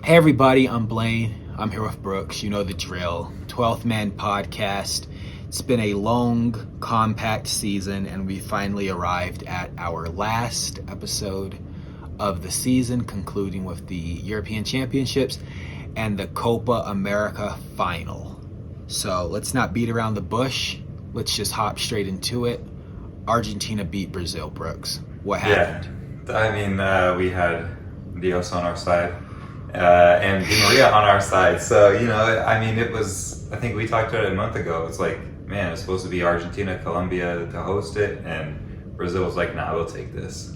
Hey everybody, I'm Blaine. I'm here with Brooks. You know the drill. 12th Man Podcast. It's been a long, compact season, and we finally arrived at our last episode of the season, concluding with the European Championships and the Copa America final. So let's not beat around the bush. Let's just hop straight into it. Argentina beat Brazil, Brooks. What happened? Yeah, I mean, we had Dios on our side. And Di Maria on our side. So, I mean, I think we talked about it a month ago. It's like, man, it's supposed to be Argentina, Colombia to host it. And Brazil was like, nah, we'll take this.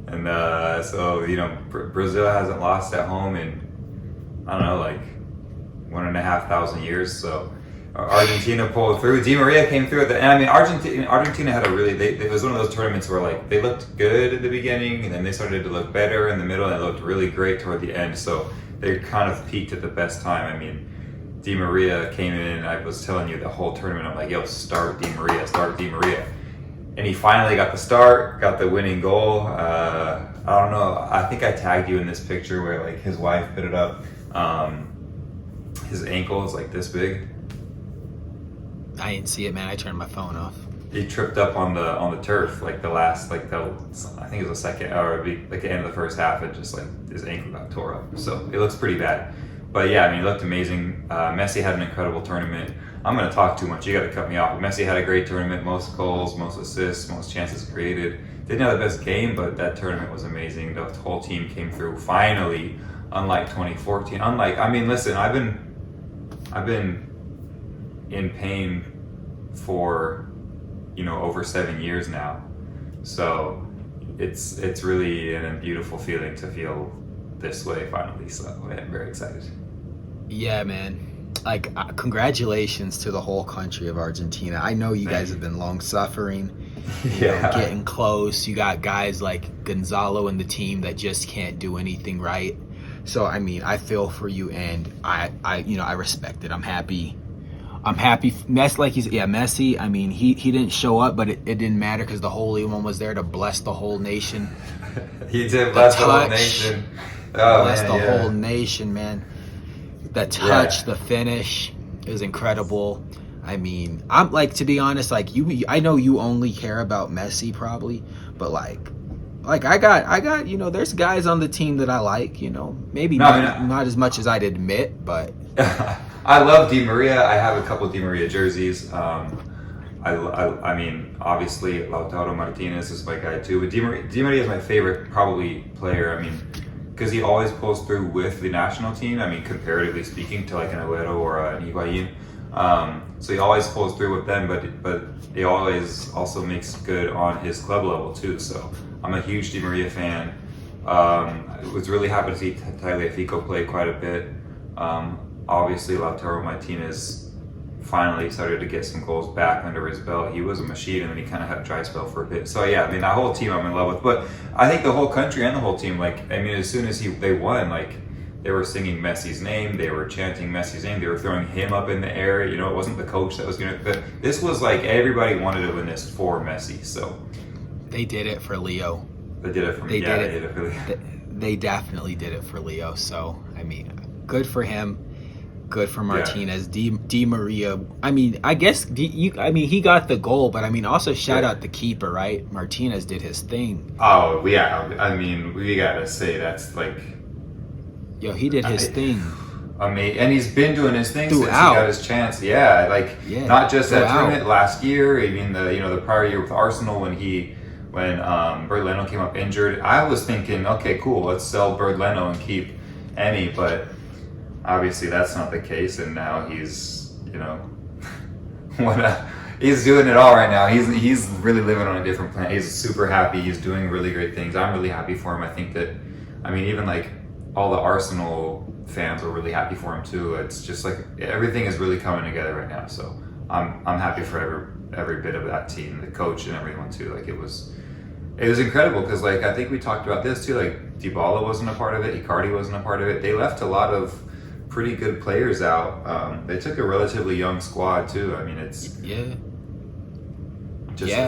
And so, Brazil hasn't lost at home in, I don't know, like 1,500 years. So Argentina pulled through. Di Maria came through at the end. I mean, Argentina had a really, it was one of those tournaments where like they looked good at the beginning and then they started to look better in the middle and it looked really great toward the end. So they kind of peaked at the best time. I mean, Di Maria came in and I was telling you the whole tournament, I'm like, yo, start Di Maria. And he finally got the start, got the winning goal. I don't know, I think I tagged you in this picture where like his wife put it up. His ankle is like this big. I didn't see it, man. I turned my phone off. He tripped up on the turf, like I think it was the second, or like the end of the first half, and just like his ankle got tore up. So it looks pretty bad. But yeah, I mean, it looked amazing. Messi had an incredible tournament. I'm going to talk too much. You got to cut me off. But Messi had a great tournament. Most goals, most assists, most chances created. Didn't have the best game, but that tournament was amazing. The whole team came through finally. Unlike 2014. I mean, listen, I've been in pain for over 7 years now, so it's really a beautiful feeling to feel this way finally. So I'm very excited. Yeah, man. Like, congratulations to the whole country of Argentina. I know you guys have been long suffering. Getting close. You got guys like Gonzalo in the team that just can't do anything right. So I mean, I feel for you, and I respect it. I'm happy. Messi. I mean, he didn't show up, but it didn't matter because the Holy One was there to bless the whole nation. He did bless the whole nation. Whole nation, man. The touch, the finish is incredible. I mean, I'm like, to be honest, like you, I know you only care about Messi probably, but like I got, there's guys on the team that I like, maybe not as much as I'd admit, but I love Di Maria. I have a couple Di Maria jerseys. I mean, obviously Lautaro Martinez is my guy too, but Di Maria is my favorite probably player. I mean, because he always pulls through with the national team. I mean, comparatively speaking to like an Agüero or an Higuain. So he always pulls through with them, but he always also makes good on his club level too. So I'm a huge Di Maria fan. I was really happy to see Tagliafico play quite a bit. Obviously, Lautaro Martinez finally started to get some goals back under his belt. He was a machine, and then he kind of had a dry spell for a bit. So yeah, I mean, that whole team I'm in love with. But I think the whole country and the whole team, like, I mean, as soon as they won, like, they were singing Messi's name, they were chanting Messi's name, they were throwing him up in the air. It wasn't the coach that was going to. But this was like everybody wanted to win this for Messi. So they did it for Leo. They did it for me. They did it for Leo. They definitely did it for Leo. So I mean, good for him. Good for Martinez. Yeah. Di Maria. I mean, I guess he got the goal, but I mean, also shout out the keeper, right? Martinez did his thing. Oh yeah, I mean, we gotta say that's like, yo, he did his thing. Amazing, and he's been doing his thing throughout. Since he got his chance. Yeah, not just that tournament last year. I mean, the prior year with Arsenal when Bernd Leno came up injured. I was thinking, okay, cool, let's sell Bernd Leno and keep Emmy, but obviously that's not the case, and now he's he's doing it all right now. He's really living on a different planet. He's super happy. He's doing really great things. I'm really happy for him. I think that, I mean, even like all the Arsenal fans were really happy for him too. It's just like everything is really coming together right now. So I'm happy for every bit of that team, the coach and everyone too. Like it was incredible because like I think we talked about this too. Like Dybala wasn't a part of it. Icardi wasn't a part of it. They left a lot of pretty good players out. They took a relatively young squad too. I mean, it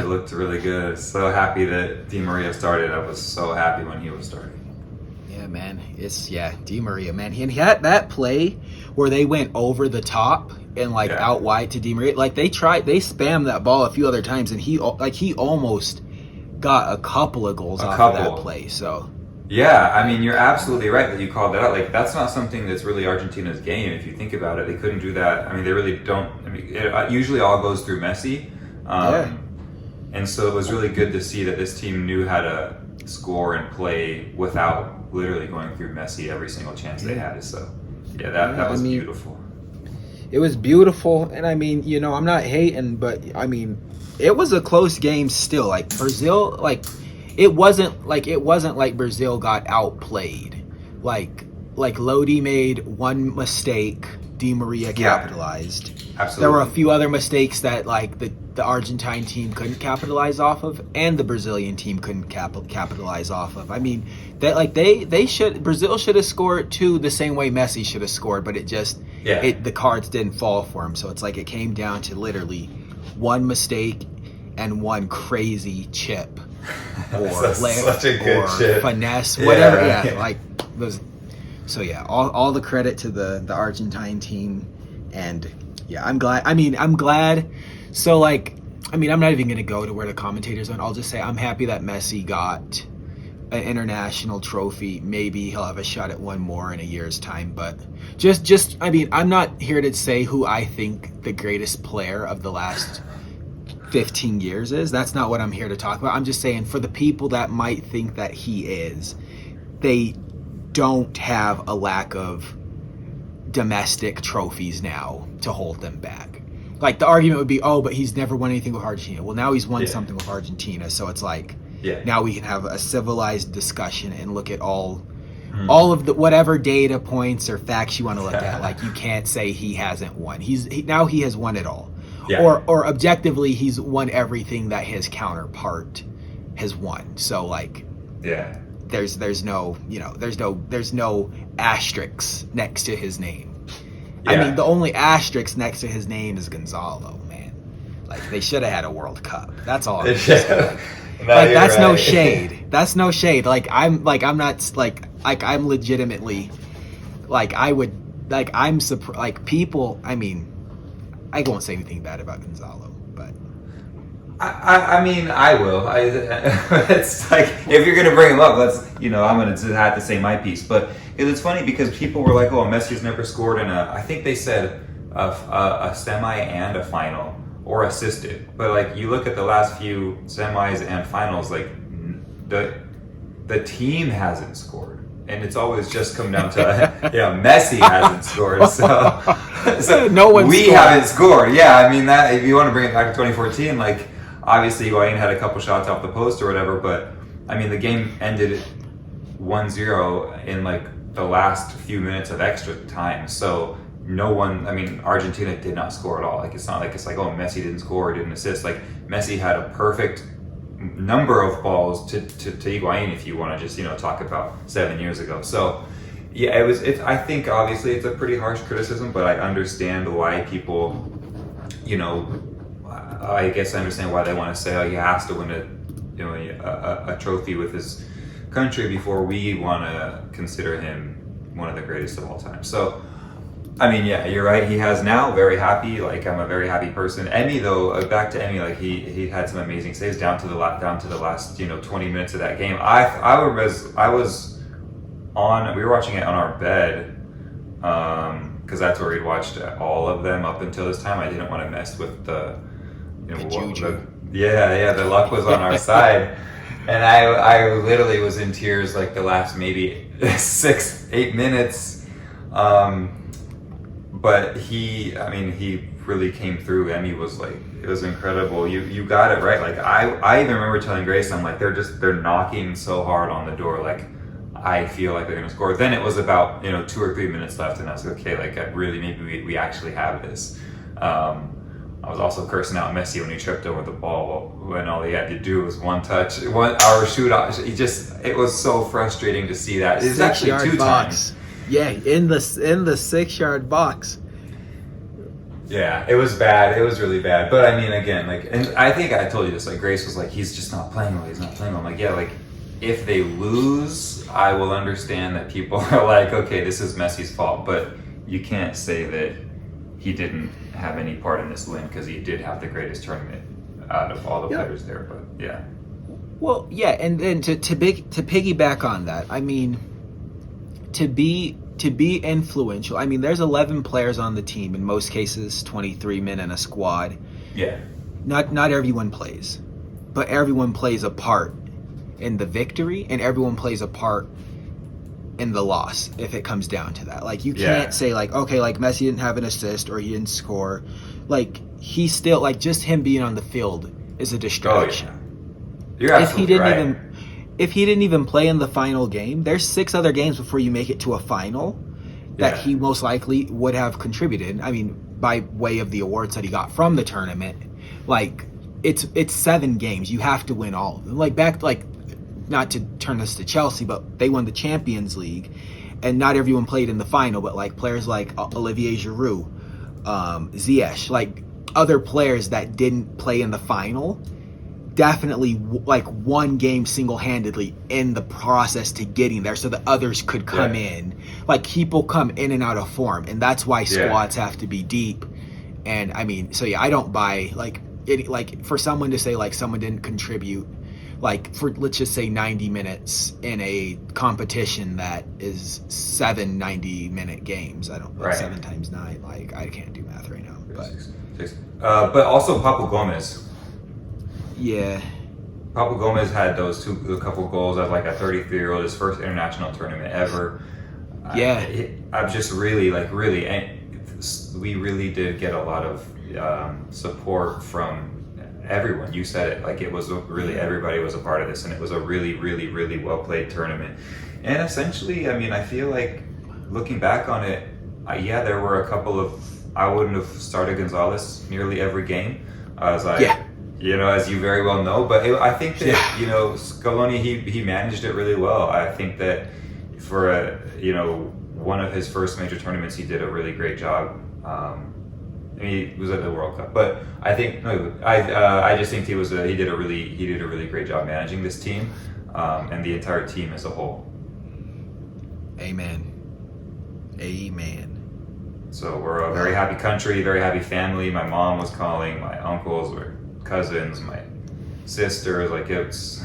looked really good. So happy that Di Maria started. I was so happy when he was starting. Yeah, man. Di Maria, man. And he had that play where they went over the top and like out wide to Di Maria. Like they spammed that ball a few other times, and he almost got a couple of goals off of that play. So yeah, I mean, you're absolutely right that you called that out. Like that's not something that's really Argentina's game. If you think about it, they couldn't do that. I mean, they really don't. I mean, it usually all goes through Messi. And so it was really good to see that this team knew how to score and play without literally going through Messi every single chance they had. So, that was beautiful. It was beautiful, and I mean, I'm not hating, but I mean, it was a close game still. Like Brazil, it wasn't like Brazil got outplayed. Like Lodi made one mistake, Di Maria capitalized. Absolutely. There were a few other mistakes that the Argentine team couldn't capitalize off of, and the Brazilian team couldn't capitalize off of. I mean, Brazil should have scored too, the same way Messi should have scored, but the cards didn't fall for him. So it's like it came down to literally one mistake and one crazy chip or lift or chip. Finesse, whatever. All the credit to the Argentine team, and I'm glad. So I'm not even going to go to where the commentators went. I'll just say I'm happy that Messi got an international trophy. Maybe he'll have a shot at one more in a year's time. But I'm not here to say who I think the greatest player of the last 15 years is. That's not what I'm here to talk about. I'm just saying for the people that might think that he is, they don't have a lack of domestic trophies now to hold them back. Like the argument would be, but he's never won anything with Argentina. Well, now he's won something with Argentina, so it's like now we can have a civilized discussion and look at all of the whatever data points or facts you want to look at. Like you can't say he hasn't won. Now he has won it all. Yeah. Or objectively, he's won everything that his counterpart has won. So there's no asterisks next to his name. Yeah. I mean, the only asterisk next to his name is Gonzalo, man. Like they should have had a World Cup. That's all. That's right. No shade. That's no shade. I'm legitimately I'm surprised. People. I mean, I won't say anything bad about Gonzalo, but I mean, I will. It's like if you're gonna bring him up, I'm gonna have to say my piece. But it's funny because people were like, "Oh, Messi's never scored in I think they said a semi and a final or assisted." But you look at the last few semis and finals, the team hasn't scored. And it's always just come down to Messi hasn't scored, so no one. We haven't scored. Yeah, I mean that. If you want to bring it back to 2014, obviously Higuain had a couple shots off the post or whatever, but I mean the game ended 1-0 in the last few minutes of extra time. So no one. I mean Argentina did not score at all. It's not Messi didn't score or didn't assist. Messi had a perfect number of balls to Higuain if you want to just talk about 7 years ago. So I think obviously it's a pretty harsh criticism, but I understand why people I guess I understand why they want to say he has to win a trophy with his country before we want to consider him one of the greatest of all time. So I mean, you're right. He has now. Very happy. I'm a very happy person. Emmy, though, back to Emmy. He had some amazing saves down to the last 20 minutes of that game. I was on. We were watching it on our bed because that's where we'd watched all of them up until this time. I didn't want to mess with the the luck was on our side, and I literally was in tears the last maybe 6-8 minutes. But he really came through. Emmy was it was incredible. You got it right. I even remember telling Grace, I'm they're knocking so hard on the door. I feel like they're gonna score. Then it was about 2 or 3 minutes left, and I was okay. Maybe we actually have this. I was also cursing out Messi when he tripped over the ball when all he had to do was one touch, our shootout. It was so frustrating to see that. It's actually 2 times. Yeah, in the 6-yard box. Yeah, it was bad. It was really bad. But I mean, again, and I think I told you this. Grace was he's just not playing well. He's not playing well. I'm if they lose, I will understand that people are like, okay, this is Messi's fault, but you can't say that he didn't have any part in this win because he did have the greatest tournament out of all the players there. But yeah. Well, yeah, and then to piggyback on that, I mean, to be influential. I mean, there's 11 players on the team, in most cases 23 men in a squad. Yeah. Not everyone plays, but everyone plays a part in the victory, and everyone plays a part in the loss if it comes down to that. Like, you can't say, like, okay, like, Messi didn't have an assist or he didn't score. Like, he still, like, just him being on the field is a distraction. Oh, yeah. You're absolutely right. If he didn't even play in the final game, there's 6 other games before you make it to a final that he most likely would have contributed. I mean, by way of the awards that he got from the tournament. Like, it's 7 games. You have to win all of them. Like, not to turn this to Chelsea, but they won the Champions League, and not everyone played in the final, but like players like Olivier Giroud, Ziyech, like other players that didn't play in the final, definitely like one game single-handedly in the process to getting there so the others could come in. Like, people come in and out of form, and that's why squads have to be deep. And I mean, so I don't buy like for someone to say like someone didn't contribute, like, for, let's just say 90 minutes in a competition that is 7 90-minute games. I don't know, 7 times 9. Like, I can't do math right now. But also Papu Gomez. Yeah. Papu Gomez had a couple goals as like a 33-year-old, his first international tournament ever. Yeah. I'm just really, we really did get a lot of support from everyone. You said it, like, it was really, everybody was a part of this, and it was a really, really, really well played tournament. And essentially, I mean, I feel like looking back on it, there were a couple of, I wouldn't have started Gonzalez nearly every game. I was like, as you very well know, but I think that, Scaloni, he managed it really well. I think that for one of his first major tournaments, he did a really great job. He was at the World Cup, but I think I just think he did a really great job managing this team, and the entire team as a whole. Amen. So we're a very happy country, very happy family. My mom was calling, my uncles were cousins, my sisters, like, it's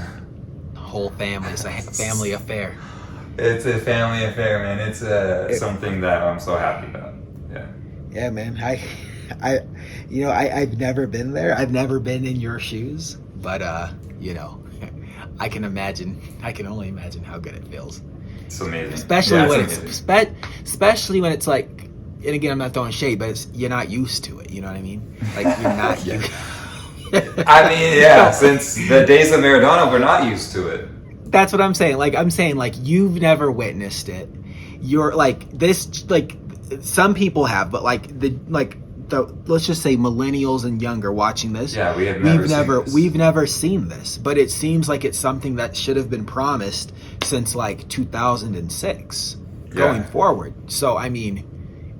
the whole family. It's a family affair. It's a family affair, man. It's something that I'm so happy about. Yeah, man. I've never been there. I've never been in your shoes, but I can only imagine how good it feels. It's amazing. Especially when it's like, and again, I'm not throwing shade, but you're not used to it. You know what I mean? Like, you're not used. I mean, since the days of Maradona, we're not used to it. That's what I'm saying. Like, you've never witnessed it. You're like this, like, some people have, but like the let's just say millennials and younger watching this. Yeah, we've never seen this, but it seems like it's something that should have been promised since like 2006 going forward. So I mean,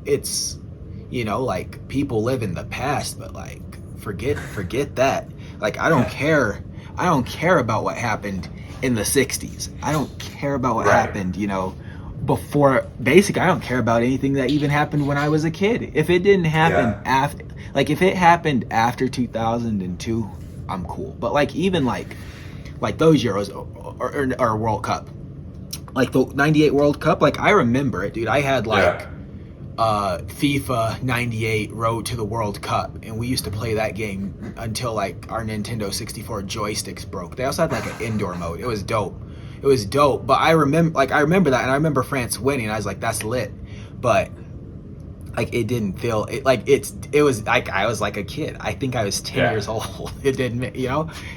it's like, people live in the past, but like forget that. Like, I don't care about what happened in the 60s. I don't care about what happened, before. Basically, I don't care about anything that even happened when I was a kid. If it didn't happen after, like, if it happened after 2002, I'm cool. But like, even like those Euros or World Cup, like the 98 World Cup, like, I remember it, dude. I had like FIFA 98 Road to the World Cup, and we used to play that game until like our Nintendo 64 joysticks broke. They also had like an indoor mode. It was dope. But I remember that, and I remember France winning. I was like, that's lit. But like, it didn't feel it, like it was like I was like a kid. I think I was 10 years old. It didn't,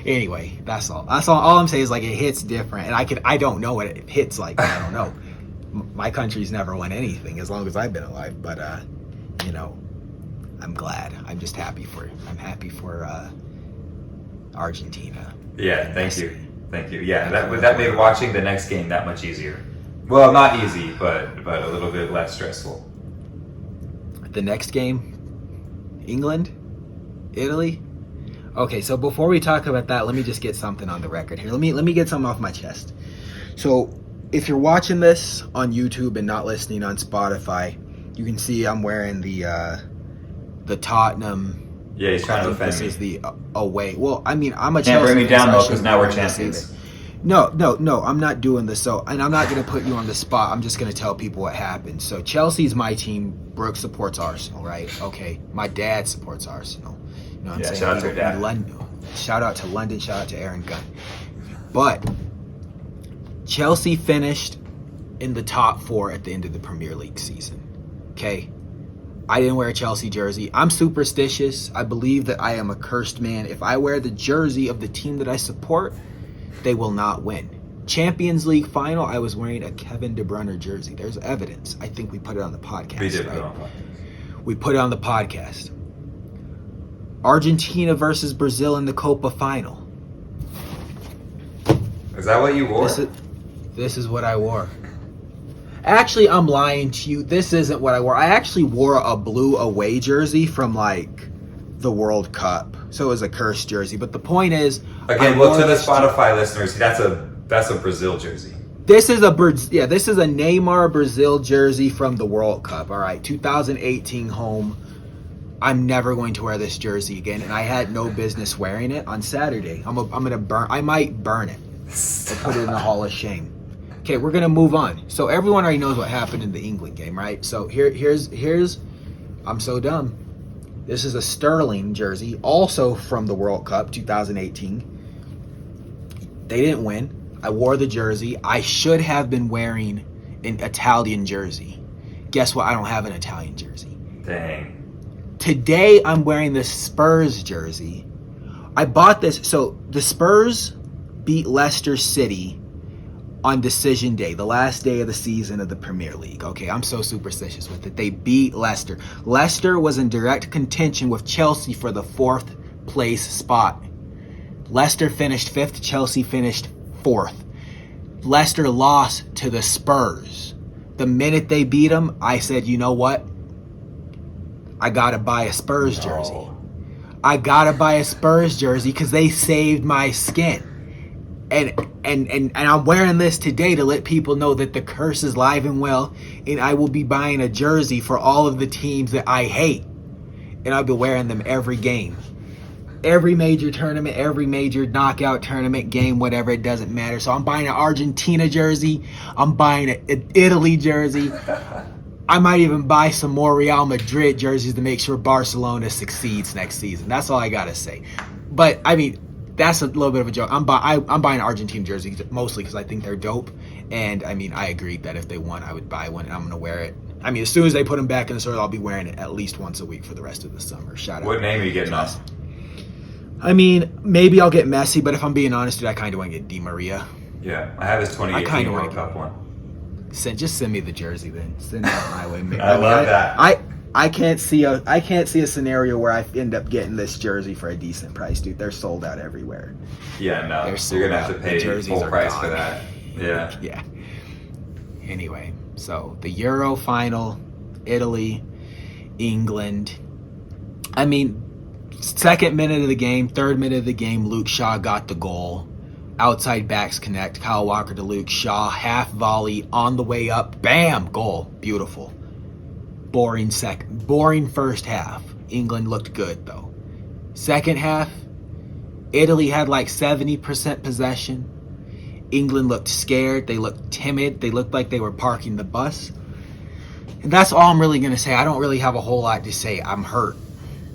Anyway, that's all. All I'm saying is, like, it hits different, and I don't know what it hits like. I don't know. My country's never won anything as long as I've been alive. But I'm glad. I'm just happy for. I'm happy for Argentina. Yeah, thank you. Yeah, that made watching the next game that much easier. Well, not easy, but a little bit less stressful. The next game, England, Italy. Okay, so before we talk about that, let me just get something on the record here. Let me get something off my chest. So if you're watching this on YouTube and not listening on Spotify, you can see I'm wearing the Tottenham. Yeah, he's trying to offend This me. is the away. Well, I mean, I'm a Can't Chelsea bring me fan, down so I though, because shouldn't now we're wear this champions. either. No, I'm not doing this. So, and I'm not going to put you on the spot. I'm just going to tell people what happened. So, Chelsea's my team. Brooke supports Arsenal, right? Okay. My dad supports Arsenal. You know what I'm saying? Shout out to your dad. Shout out to London. Shout out to Aaron Gunn. But Chelsea finished in the top 4 at the end of the Premier League season. Okay. I didn't wear a Chelsea jersey. I'm superstitious. I believe that I am a cursed man. If I wear the jersey of the team that I support, they will not win. Champions League final, I was wearing a Kevin De Bruyne jersey. There's evidence. I think we put it on the podcast. We did right? put it on the podcast. We put it on the podcast. Argentina versus Brazil in the Copa final. Is that what you wore? This is what I wore. Actually, I'm lying to you. This isn't what I wore. I actually wore a blue away jersey from like the World Cup. So it was a cursed jersey. But the point is, Again, well, to the Spotify listeners, that's a Brazil jersey. This is a Neymar Brazil jersey from the World Cup. All right, 2018 home. I'm never going to wear this jersey again, and I had no business wearing it on Saturday. I'm gonna burn. I might burn it or put it in the Hall of Shame. Okay, we're gonna move on. So everyone already knows what happened in the England game, right? So here's. I'm so dumb. This is a Sterling jersey, also from the World Cup 2018. They didn't win. I wore the jersey. I should have been wearing an Italian jersey. Guess what? I don't have an Italian jersey. Dang. Today, I'm wearing the Spurs jersey. I bought this. So the Spurs beat Leicester City on decision day, the last day of the season of the Premier League. Okay, I'm so superstitious with it. They beat Leicester. Leicester was in direct contention with Chelsea for the 4th place spot. Leicester finished 5th, Chelsea finished 4th. Leicester lost to the Spurs. The minute they beat them, I said, you know what? I gotta buy a Spurs jersey. I gotta buy a Spurs jersey because they saved my skin. And I'm wearing this today to let people know that the curse is live and well, and I will be buying a jersey for all of the teams that I hate, and I'll be wearing them every game, every major tournament, every major knockout tournament game, whatever, it doesn't matter. So I'm buying an Argentina jersey, I'm buying an Italy jersey, I might even buy some more Real Madrid jerseys to make sure Barcelona succeeds next season. That's all I gotta say. But I mean, that's a little bit of a joke. I'm buying an Argentine jersey mostly because I think they're dope. And I mean, I agreed that if they won, I would buy one and I'm going to wear it. I mean, as soon as they put them back in the store, I'll be wearing it at least once a week for the rest of the summer. Shout out. What name are you getting off? I mean, maybe I'll get Messi, but if I'm being honest, dude, I kind of want to get Di Maria. Yeah, I have his 2018 World Cup one. Just send me the jersey then. Send it my way. I love that. I can't see a scenario where I end up getting this jersey for a decent price, dude. They're sold out everywhere. Yeah, no, you're gonna have to pay full price for that. Yeah. Yeah. Anyway, so the Euro final, Italy, England. I mean, 2nd minute of the game, 3rd minute of the game, Luke Shaw got the goal. Outside backs connect. Kyle Walker to Luke Shaw. Half volley on the way up. Bam! Goal. Beautiful. Boring first half. England looked good, though. Second half, Italy had like 70% possession. England looked scared. They looked timid. They looked like they were parking the bus. And that's all I'm really going to say. I don't really have a whole lot to say. I'm hurt.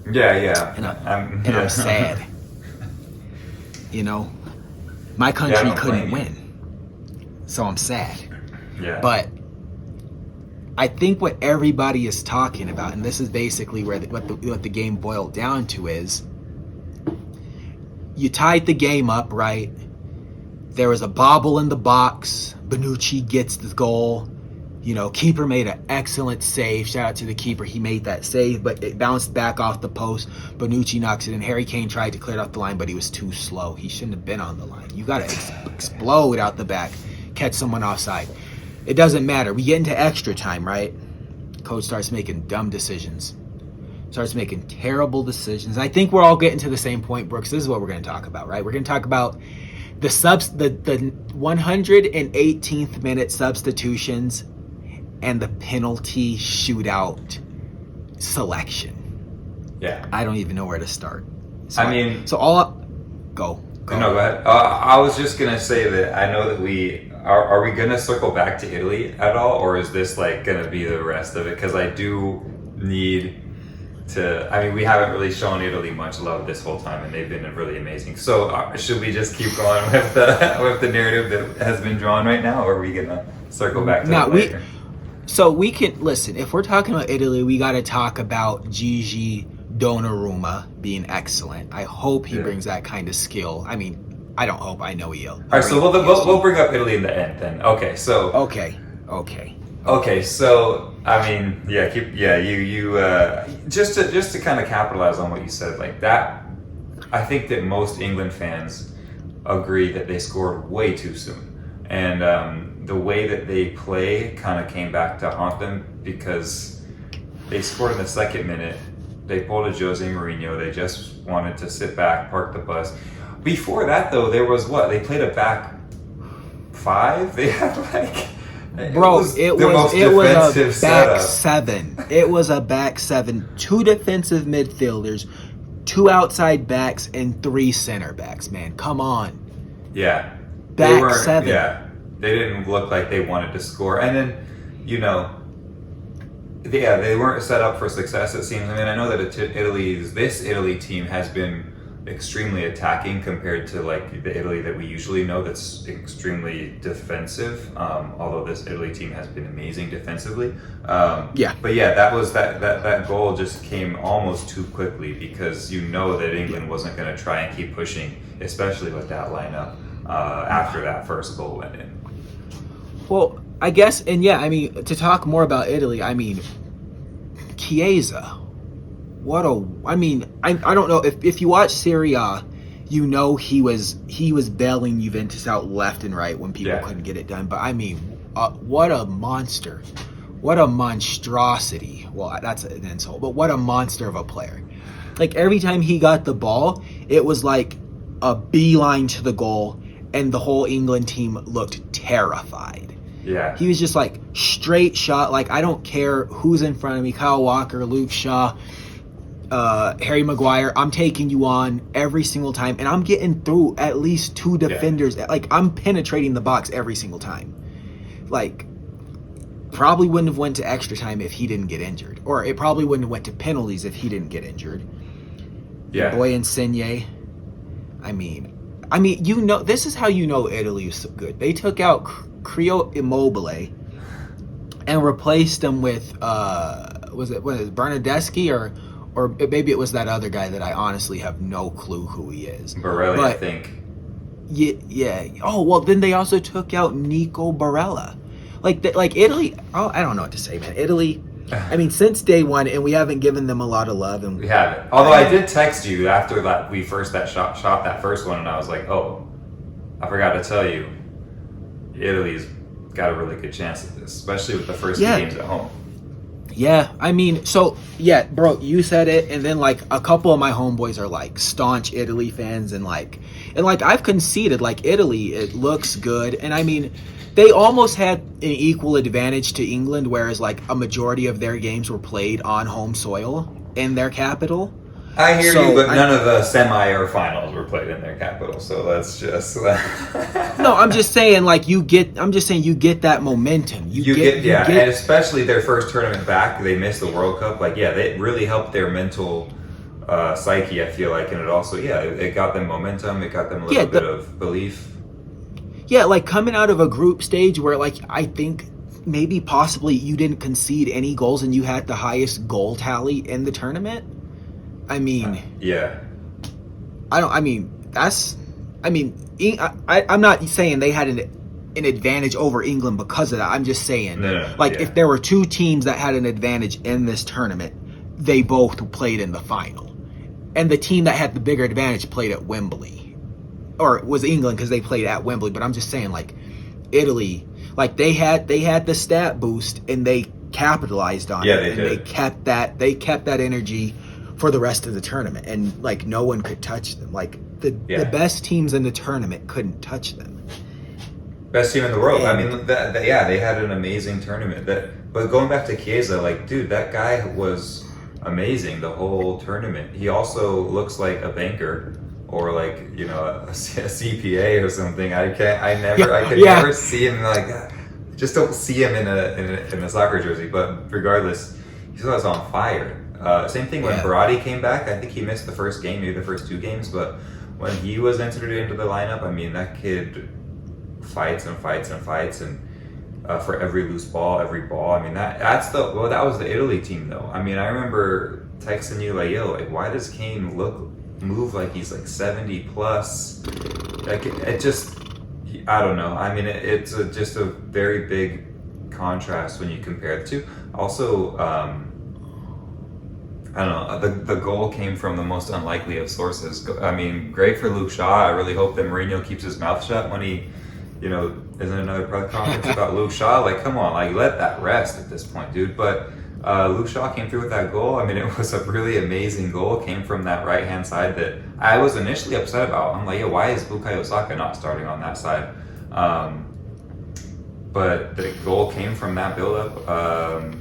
Yeah. And I'm sad. You know? My country couldn't win. So I'm sad. Yeah. But I think what everybody is talking about, and this is basically where what the game boiled down to, is you tied the game up, right? There was a bobble in the box. Bonucci gets the goal. You know, keeper made an excellent save. Shout out to the keeper. He made that save, but it bounced back off the post. Bonucci knocks it in. Harry Kane tried to clear it off the line, but he was too slow. He shouldn't have been on the line. You got to explode out the back, catch someone offside. It doesn't matter. We get into extra time, right? Coach starts making dumb decisions. Starts making terrible decisions. I think we're all getting to the same point, Brooks. This is what we're going to talk about, right? We're going to talk about the 118th minute substitutions and the penalty shootout selection. Yeah. I don't even know where to start. So I mean, go. No, go ahead. I was just gonna say that I know that we are we gonna circle back to Italy at all, or is this like gonna be the rest of it? Because I do need to. I mean, we haven't really shown Italy much love this whole time, and they've been really amazing. So should we just keep going with the narrative that has been drawn right now, or are we gonna circle back to it later? So we can listen. If we're talking about Italy, we got to talk about Gigi Donnarumma being excellent. I hope he brings that kind of skill. I mean, I don't hope. I know he'll. All right, so we'll bring up Italy in the end then. Okay, so okay. So I mean, just to kind of capitalize on what you said, like that. I think that most England fans agree that they scored way too soon, and the way that they play kind of came back to haunt them because they scored in the second minute. They pulled a Jose Mourinho. They just wanted to sit back, park the bus. Before that, though, there was what? They played a back five? They had like... It was a back seven. It was a back seven. 2 defensive midfielders, 2 outside backs, and 3 center backs, man. Come on. Yeah. Back seven. Yeah. They didn't look like they wanted to score. And then, they weren't set up for success, it seems. I mean, I know that this Italy team has been extremely attacking compared to like the Italy that we usually know that's extremely defensive. Although this Italy team has been amazing defensively. But yeah, that goal just came almost too quickly because that England wasn't going to try and keep pushing, especially with that lineup after that first goal went in. Well, I guess, and yeah, I mean, to talk more about Italy, I mean, Chiesa. I don't know if you watch Serie A, he was bailing Juventus out left and right when people couldn't get it done. But I mean, what a monster, what a monstrosity. Well, that's an insult, but what a monster of a player. Like every time he got the ball, it was like a beeline to the goal, and the whole England team looked terrified. Yeah. He was just like straight shot. Like, I don't care who's in front of me, Kyle Walker, Luke Shaw, Harry Maguire. I'm taking you on every single time, and I'm getting through at least 2 defenders. Like, I'm penetrating the box every single time. Like, probably wouldn't have went to extra time if he didn't get injured. Or it probably wouldn't have went to penalties if he didn't get injured. Yeah. Boy Insigne. I mean, this is how Italy is so good. They took out Crio Immobile and replaced him with was it Bernardeschi or maybe it was that other guy that I honestly have no clue who he is. Barella, I think. Yeah. Oh, well, then they also took out Nico Barella. Like Italy. Oh, I don't know what to say, man. Italy. I mean, since day one, and we haven't given them a lot of love. And we haven't. Although I did text you after that we shot that first one, and I was like, oh, I forgot to tell you, Italy's got a really good chance at this, especially with the first 2 games at home. Yeah, I mean, bro, you said it, and then like a couple of my homeboys are like staunch Italy fans, and I've conceded, like Italy, it looks good, and I mean, they almost had an equal advantage to England, whereas like a majority of their games were played on home soil in their capital. I hear you, but none of the semi or finals were played in their capital, so that's just. No, I'm just saying, like you get that momentum. You get, and especially their first tournament back, they missed the World Cup. Like, they really helped their mental psyche. I feel like, and it also, it got them momentum. It got them a little bit of belief. Yeah, like coming out of a group stage where, like, I think maybe possibly you didn't concede any goals and you had the highest goal tally in the tournament. I mean, I'm not saying they had an advantage over England because of that. I'm just saying, if there were 2 teams that had an advantage in this tournament, they both played in the final, and the team that had the bigger advantage played at Wembley. Or it was England because they played at Wembley, but I'm just saying, like, Italy, like they had the stat boost and they capitalized on it. They did. They kept that energy for the rest of the tournament, and like no one could touch them. Like the best teams in the tournament couldn't touch them. Best team in the world. And, I mean, they had an amazing tournament. But going back to Chiesa, like, dude, that guy was amazing the whole tournament. He also looks like a banker or like, you know, a CPA or something. I could never see him like that. Just don't see him in a soccer jersey. But regardless, he still was on fire. Same thing when Verratti came back. I think he missed the first game, maybe the first 2 games, but when he was entered into the lineup, I mean, that kid fights and for every loose ball, every ball. I mean, that was the Italy team though. I mean, I remember texting you like, yo, like, why does Kane move like he's like 70 plus? Like it just, I don't know. I mean, it's just a very big contrast when you compare the two. Also, I don't know, the goal came from the most unlikely of sources. I mean, great for Luke Shaw. I really hope that Mourinho keeps his mouth shut when he, you know, isn't another press conference about Luke Shaw. Like, come on, like, let that rest at this point, dude. But Luke Shaw came through with that goal. I mean, it was a really amazing goal. It came from that right-hand side that I was initially upset about. I'm like, yeah, why is Bukayo Saka not starting on that side? But the goal came from that build-up.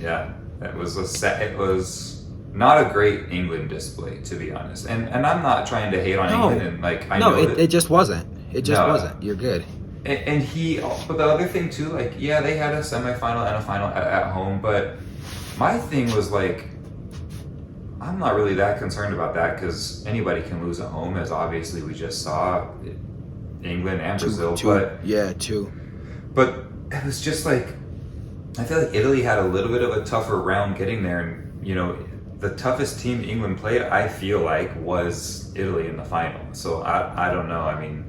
It was not a great England display, to be honest. And I'm not trying to hate on England. And like, it just wasn't. It just wasn't. You're good. But the other thing too, like, yeah, they had a semifinal and a final at home, but my thing was like, I'm not really that concerned about that because anybody can lose at home, as obviously we just saw England and Brazil. But it was just like, I feel like Italy had a little bit of a tougher round getting there, and you know, the toughest team England played, I feel like, was Italy in the final. So I don't know. I mean,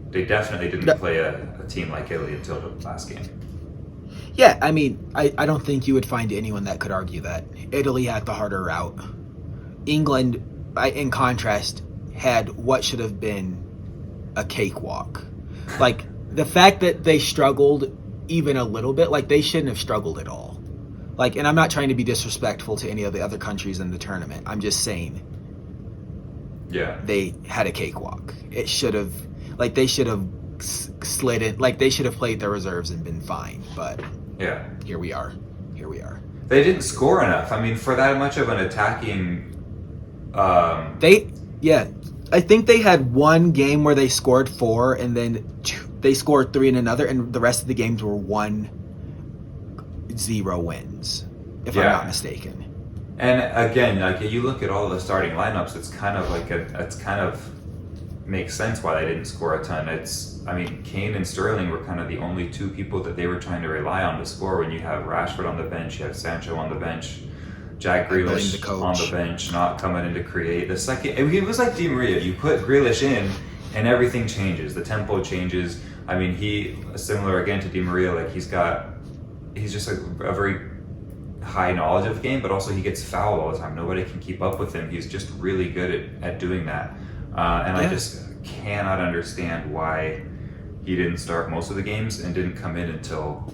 they definitely didn't play a team like Italy until the last game. Yeah, I mean, I don't think you would find anyone that could argue that. Italy had the harder route. England, in contrast, had what should have been a cakewalk. Like, the fact that they struggled even a little bit, like, they shouldn't have struggled at all. Like, and I'm not trying to be disrespectful to any of the other countries in the tournament. I'm just saying, they had a cakewalk. It should have, like, they should have slid in, like, they should have played their reserves and been fine. But here we are. They didn't score enough. I mean, for that much of an attacking. I think they had one game where they scored 4, and then they scored 3 in another, and the rest of the games were 1-0 wins, if I'm not mistaken. And again, like, you look at all the starting lineups, it's kind of makes sense why they didn't score a ton. I mean, Kane and Sterling were kind of the only 2 people that they were trying to rely on to score. When you have Rashford on the bench, you have Sancho on the bench, Jack Grealish on the bench, not coming in to create. The second, it was like Di Maria. You put Grealish in, and everything changes. The tempo changes. I mean, similar again to Di Maria. Like, he's just a very high knowledge of the game, but also he gets fouled all the time. Nobody can keep up with him. He's just really good at doing that. I just cannot understand why he didn't start most of the games and didn't come in until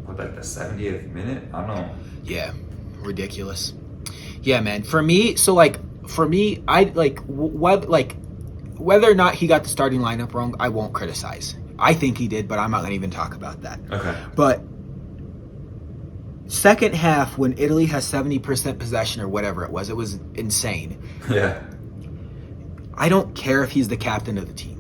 like the 70th minute. I don't know. Yeah, ridiculous. Yeah, man. For me, I like whether or not he got the starting lineup wrong, I won't criticize. I think he did, but I'm not going to even talk about that. Okay. But second half, when Italy has 70% possession or whatever it was insane. Yeah. I don't care if he's the captain of the team.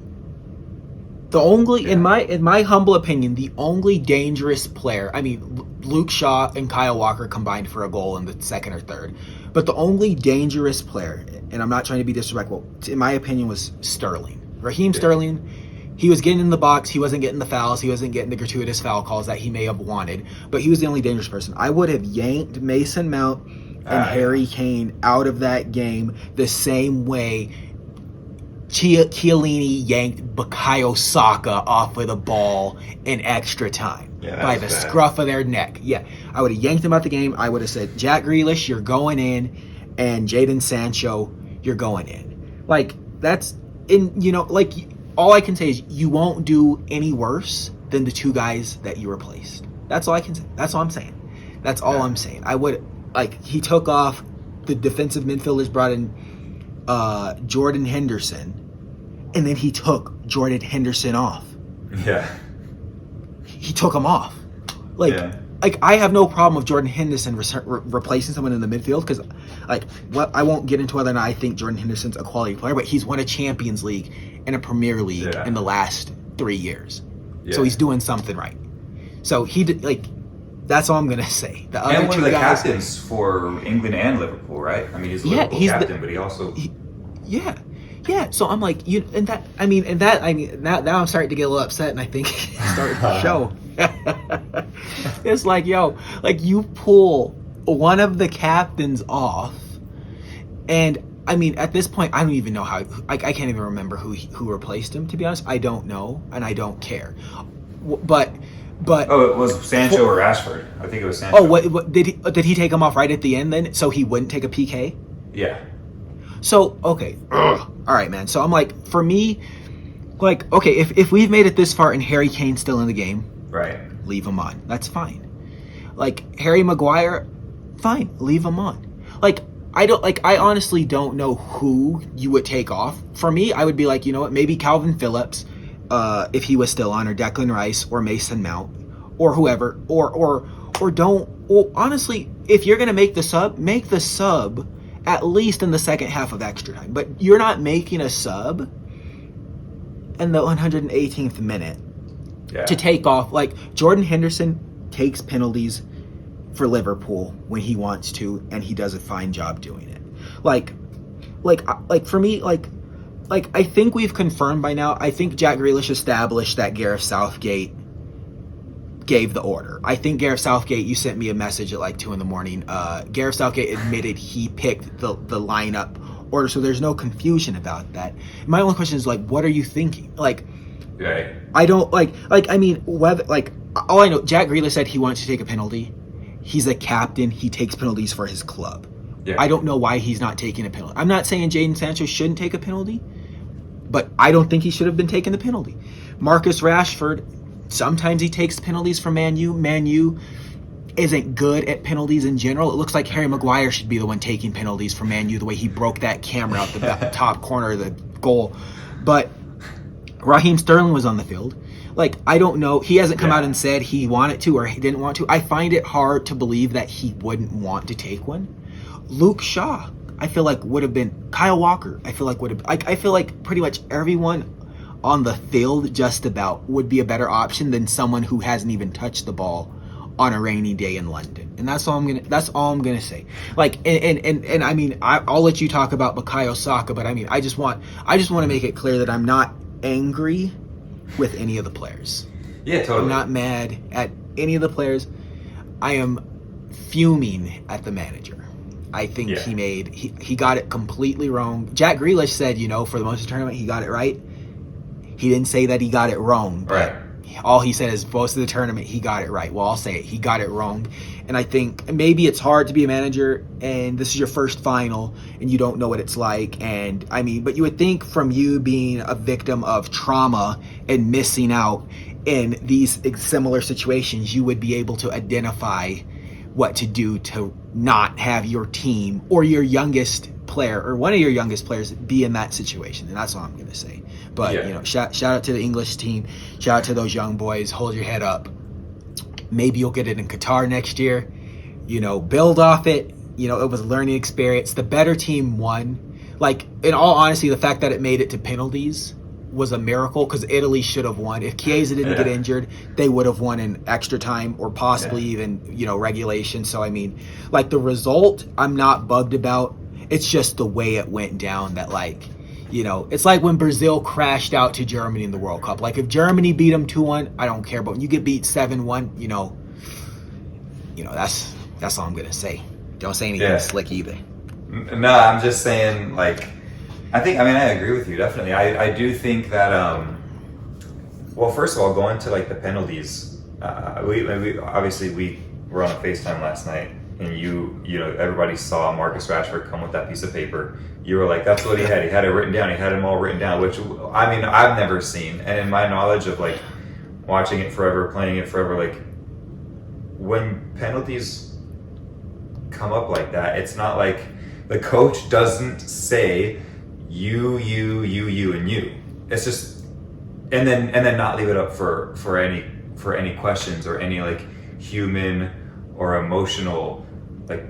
The only, in my humble opinion, the only dangerous player, I mean, Luke Shaw and Kyle Walker combined for a goal in the second or third, but the only dangerous player, and I'm not trying to be disrespectful, in my opinion, was Sterling. Raheem Sterling, he was getting in the box, he wasn't getting the fouls, he wasn't getting the gratuitous foul calls that he may have wanted, but he was the only dangerous person. I would have yanked Mason Mount and Harry Kane out of that game the same way Chiellini yanked Bukayo Saka off of the ball in extra time by the scruff of their neck. Yeah, I would have yanked him out the game. I would have said, Jack Grealish, you're going in, and Jadon Sancho, you're going in. Like, that's, like, all I can say is you won't do any worse than the 2 guys that you replaced. That's all I can say. That's all I'm saying. That's all I'm saying. I would, like, he took off the defensive midfielders brought in Jordan Henderson, and then he took Jordan Henderson off. Yeah. He took him off. Like I have no problem with Jordan Henderson replacing someone in the midfield because, I won't get into whether or not I think Jordan Henderson's a quality player, but he's won a Champions League and a Premier League in the last 3 years. Yeah. So he's doing something right. So he did, that's all I'm gonna say. The other and one two of the guys, captains for England and Liverpool, right? I mean, he's a Liverpool captain, but he also yeah. So I'm like, now I'm starting to get a little upset, and I think it's starting to show. It's like, you pull one of the captains off, and I mean, at this point, I don't even know how. I can't even remember who replaced him. To be honest, I don't know, and I don't care. But it was Sancho or Rashford. I think it was Sancho. Oh, what did he take him off right at the end then, so he wouldn't take a PK? Yeah. So okay, all right, man. So I'm like, for me, okay, if we've made it this far and Harry Kane's still in the game, right, leave him on. That's fine. Harry Maguire, fine, leave him on. I honestly don't know who you would take off. For me, I would be like, you know what, maybe Calvin Phillips, if he was still on, or Declan Rice, or Mason Mount, or whoever, or don't. Well, honestly, if you're gonna make the sub at least in the second half of extra time. But you're not making a sub in the 118th minute to take off. Jordan Henderson takes penalties for Liverpool when he wants to, and he does a fine job doing it. For me, I think we've confirmed by now. I think Jack Grealish established that Gareth Southgate gave the order. I think Gareth Southgate, you sent me a message at 2 a.m. Gareth Southgate admitted he picked the lineup order, so there's no confusion about that. My only question is what are you thinking? I don't I mean, whether all I know, Jack Grealish said he wants to take a penalty. He's a captain. He takes penalties for his club. Yeah. I don't know why he's not taking a penalty. I'm not saying Jadon Sancho shouldn't take a penalty, but I don't think he should have been taking the penalty. Marcus Rashford, sometimes he takes penalties for Man U. Man U isn't good at penalties in general. It looks like Harry Maguire should be the one taking penalties for Man U, the way he broke that camera out the top corner of the goal. But Raheem Sterling was on the field. I don't know. He hasn't come out and said he wanted to or he didn't want to. I find it hard to believe that he wouldn't want to take one. Luke Shaw, I feel would have been. Kyle Walker, I feel would have. I feel pretty much everyone on the field just about would be a better option than someone who hasn't even touched the ball on a rainy day in London. And that's all I'm gonna say. And I mean, I'll let you talk about Bukayo Saka, but I mean, I just want to make it clear that I'm not angry with any of the players. Yeah, totally. I'm not mad at any of the players. I am fuming at the manager. I think he got it completely wrong. Jack Grealish said, for the most of the tournament, he got it right. He didn't say that he got it wrong, but all he said is most of the tournament he got it right. Well, I'll say it. He got it wrong. And I think maybe it's hard to be a manager and this is your first final and you don't know what it's like. And I mean, but you would think from you being a victim of trauma and missing out in these similar situations, you would be able to identify what to do to not have your team or your youngest player or one of your youngest players be in that situation. And that's all I'm going to say. But, shout out to the English team. Shout out to those young boys. Hold your head up. Maybe you'll get it in Qatar next year. Build off it. It was a learning experience. The better team won. In all honesty, the fact that it made it to penalties was a miracle because Italy should have won. If Chiesa didn't get injured, they would have won in extra time or possibly even, regulation. So, I mean, the result, I'm not bugged about. It's just the way it went down that, it's like when Brazil crashed out to Germany in the World Cup. If Germany beat them 2-1, I don't care. But when you get beat 7-1, that's all I'm going to say. Don't say anything slick either. No, I'm just saying, I agree with you, definitely. I do think that, well, first of all, going to, the penalties, we obviously we were on a FaceTime last night, and everybody saw Marcus Rashford come with that piece of paper. You were like, that's what he had. He had it written down. He had them all written down, which, I mean, I've never seen. And in my knowledge of, watching it forever, playing it forever, when penalties come up like that. It's not like the coach doesn't say you, and you. It's just, and then not leave it up for any questions or any like human or emotional like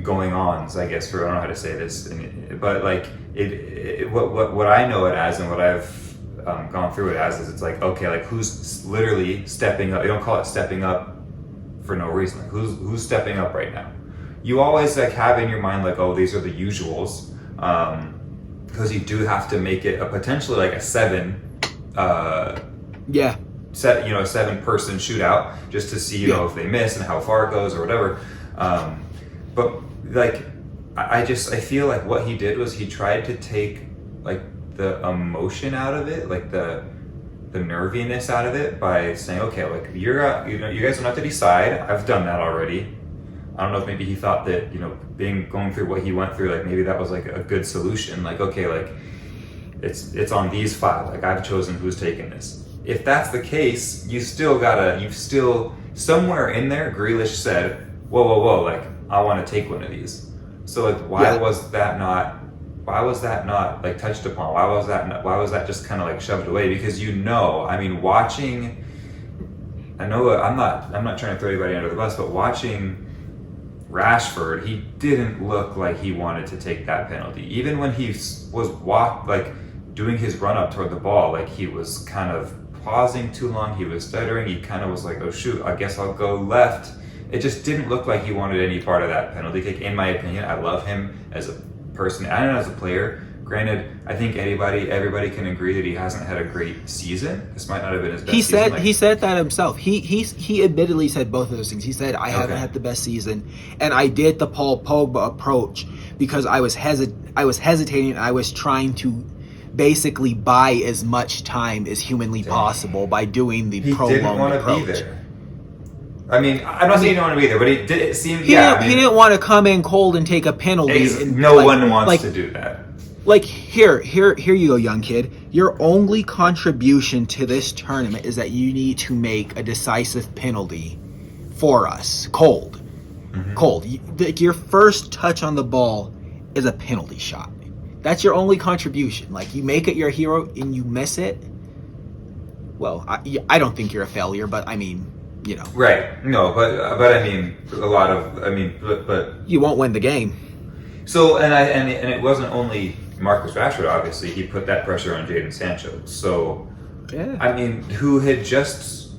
going ons, I guess. I don't know how to say this, but like what I know it as and what I've gone through it as is it's like, okay, like who's literally stepping up? You don't call it stepping up for no reason. Like who's stepping up right now? You always like have in your mind like, oh, these are the usuals, because you do have to make it a potentially like a seven a 7-person shootout just to see know if they miss and how far it goes or whatever. But like I feel like what he did was he tried to take like the emotion out of it, like the nerviness out of it by saying, okay, like you guys don't have to decide. I've done that already. I don't know if maybe he thought that, going through what he went through, like maybe that was like a good solution. Like, okay, like it's on these 5. Like I've chosen who's taking this. If that's the case, you've still somewhere in there, Grealish said, whoa, like I want to take one of these. So like, why was that not like touched upon? Why was that just kind of like shoved away? Because watching, I know I'm not trying to throw anybody under the bus, but watching Rashford, he didn't look like he wanted to take that penalty. Even when he was doing his run up toward the ball, like he was kind of pausing too long, he was stuttering, he kind of was like, oh shoot, I guess I'll go left. It just didn't look like he wanted any part of that penalty kick, in my opinion. I love him as a person and as a player. Granted, I think everybody can agree that he hasn't had a great season. This might not have been his best season. He said that himself. He admittedly said both of those things. He said, I haven't had the best season, and I did the Paul Pogba approach because I was hesitating. I was trying to basically buy as much time as humanly possible by doing the prolonged approach. Be there. I'm not saying he didn't want to be there, but it seemed he didn't want to come in cold and take a penalty. No one wants to do that. Like, here you go, young kid. Your only contribution to this tournament is that you need to make a decisive penalty for us. Cold. Mm-hmm. Cold. Your first touch on the ball is a penalty shot. That's your only contribution. Like, you make it your hero and you miss it. Well, I don't think you're a failure, but Right. No, but but you won't win the game. So, and it wasn't only Marcus Rashford, obviously. He put that pressure on Jadon Sancho. So, who had just,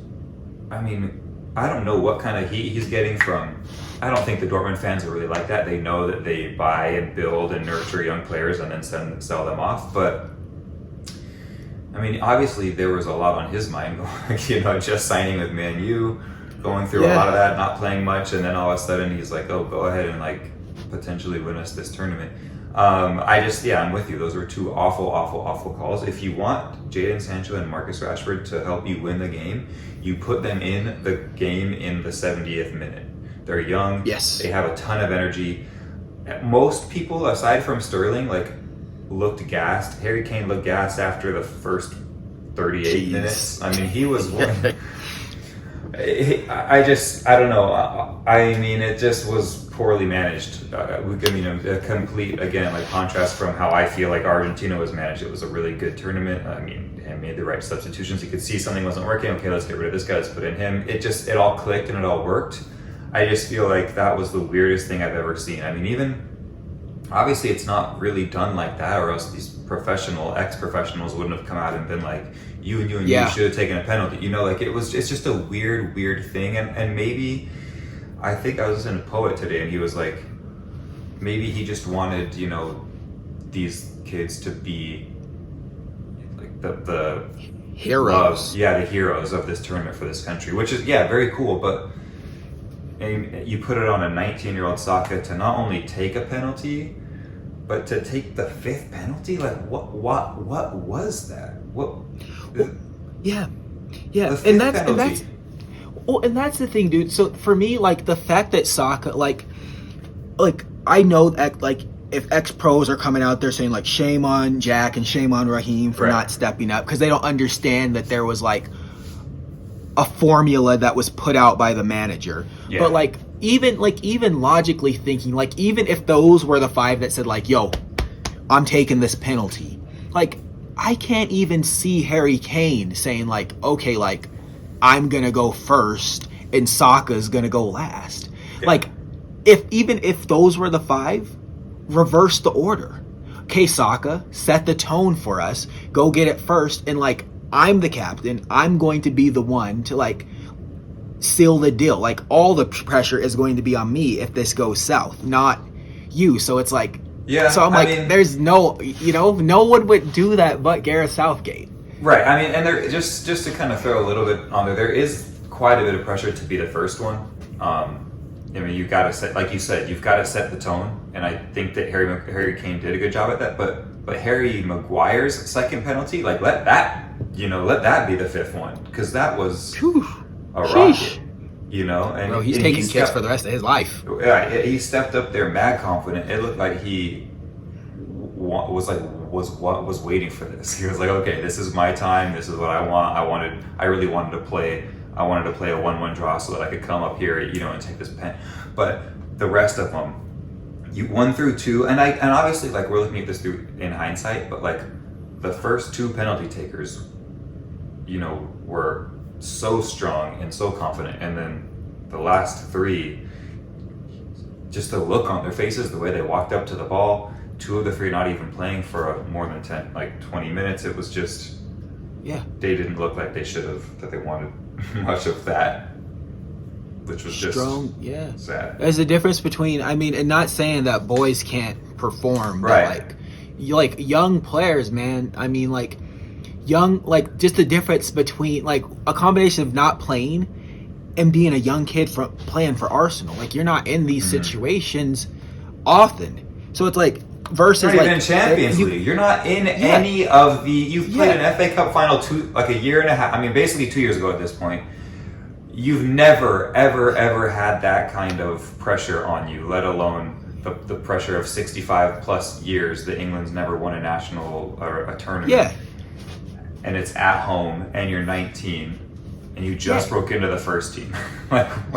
I don't know what kind of heat he's getting from. I don't think the Dortmund fans are really like that. They know that they buy and build and nurture young players and then sell them off. But, obviously there was a lot on his mind, just signing with Man U, going through a lot of that, not playing much, and then all of a sudden he's like, oh, go ahead and potentially win us this tournament. I'm with you. Those were 2 awful calls. If you want Jadon Sancho and Marcus Rashford to help you win the game, you put them in the game in the 70th minute. They're young. Yes. They have a ton of energy. Most people, aside from Sterling, looked gassed. Harry Kane looked gassed after the first 38 minutes. He was one. I don't know. It just was poorly managed. A complete, again, contrast from how I feel like Argentina was managed. It was a really good tournament. And made the right substitutions. You could see something wasn't working. Okay, let's get rid of this guy. Let's put in him. It all clicked and it all worked. I just feel like that was the weirdest thing I've ever seen. Obviously it's not really done like that, or else these ex-professionals wouldn't have come out and been like, you should have taken a penalty. It's just a weird thing. And maybe, I think I was listening to Poet today and he was like, maybe he just wanted, these kids to be the heroes. The heroes of this tournament for this country, which is, very cool. But you put it on a 19-year-old Saka to not only take a penalty, but to take the 5th penalty. What was that? And that's the thing, dude. So for me, the fact that Saka, I know that if ex-pros are coming out there saying shame on Jack and shame on Raheem for not stepping up, because they don't understand that there was a formula that was put out by the manager. Yeah. But even logically thinking, like, even if those were the 5 that said, like, yo, I'm taking this penalty, like, I can't even see Harry Kane saying, like, okay, like, I'm gonna go first and Saka's gonna go last. Yeah. Like, if those were the 5, reverse the order. Okay, Saka, set the tone for us. Go get it first, and, like, I'm the captain. I'm going to be the one to, like, seal the deal. Like, all the pressure is going to be on me if this goes south, not you. So it's like, yeah. So I'm like, there's no, no one would do that but Gareth Southgate. Right. I mean, and there just to kind of throw a little bit on there is quite a bit of pressure to be the first one. I mean, you've got to set, like you said, you've got to set the tone, and I think that Harry Kane did a good job at that. But Harry Maguire's second penalty, like, let that be the 5th one, because that was a rocket. And bro, he's taking kicks for the rest of his life. Yeah, he stepped up there mad confident. It looked like he was waiting for this. He was like, okay, this is my time. This is what I want. I really wanted to play. I wanted to play a 1-1 draw so that I could come up here, and take this pen. But the rest of them, 1 through 2, and obviously, like, we're looking at this through in hindsight, but, like, the first 2 penalty takers, were so strong and so confident, and then the last 3, just the look on their faces, the way they walked up to the ball. 2 of the 3 not even playing for more than 20 minutes. It was just, they didn't look like they should have, that they wanted much of that, which was just strong. Yeah, sad. There's a difference between, I mean, and not saying that boys can't perform, but right. like young players, man. I mean, like, just the difference between, like, a combination of not playing and being a young kid playing for Arsenal. Like, you're not in these situations often, so it's like, versus, you're not even in Champions League. You're not in any of the. You've played an FA Cup final a year and a half. I mean, basically 2 years ago at this point. You've never, ever had that kind of pressure on you, let alone the pressure of 65 plus years that England's never won a national or a tournament. Yeah. And it's at home, and you're 19, and you just broke into the first team.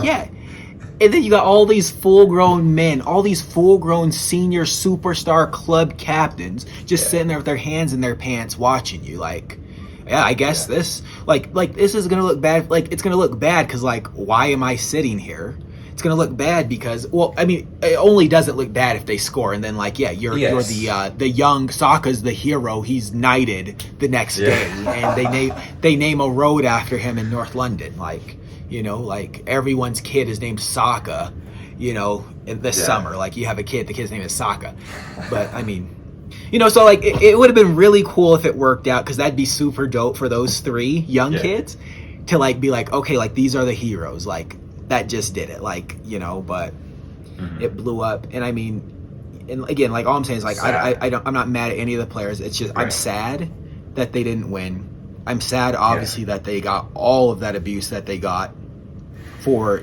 Yeah. And then you got all these full-grown men, all these full-grown senior superstar club captains just sitting there with their hands in their pants watching you. Like, I guess this, like this is going to look bad. Like, it's going to look bad because, like, why am I sitting here? It's going to look bad because, well, I mean, it only doesn't look bad if they score. And then, like, you're the young Saka's the hero. He's knighted the next day. And they name a road after him in North London. Like, like, everyone's kid is named Saka, in this summer. Like, you have a kid, the kid's name is Saka. But, I mean, so, like, it would have been really cool if it worked out, because that'd be super dope for those 3 young kids to, like, be like, okay, like, these are the heroes. Like, that just did it. Like, but it blew up. And, I mean, and again, like, all I'm saying is, like, I'm not mad at any of the players. It's just, I'm sad that they didn't win. I'm sad, obviously, that they got all of that abuse that they got for,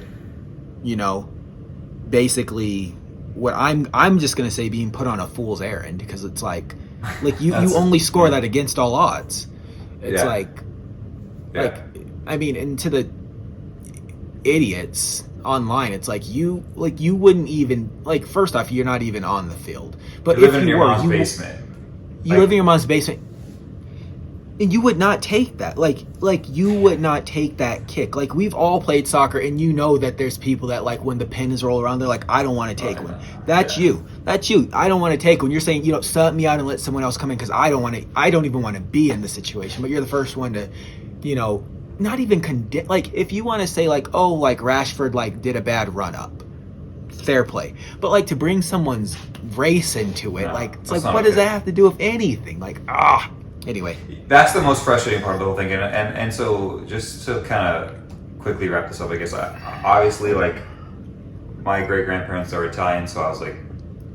basically what I'm just gonna say being put on a fool's errand, because it's like you only score that against all odds. It's like I mean, and to the idiots online, it's like you wouldn't even, like, first off, you're not even on the field. But you live in your mom's basement. You live in your mom's basement. And you would not take that. Like you would not take that kick. Like, we've all played soccer, and that there's people that, like, when the pins roll around, they're like, I don't want to take one. That's you. That's you. I don't want to take one. You're saying, sub me out and let someone else come in because I don't even want to be in the situation. But you're the first one to, not even condemn. Like, if you want to say, like, oh, like, Rashford, like, did a bad run up, fair play. But, like, to bring someone's race into it, like, it's like, what does that have to do with anything? Like, Anyway, that's the most frustrating part of the whole thing, and so just to kind of quickly wrap this up, I guess, obviously, like, my great grandparents are Italian, so I was like,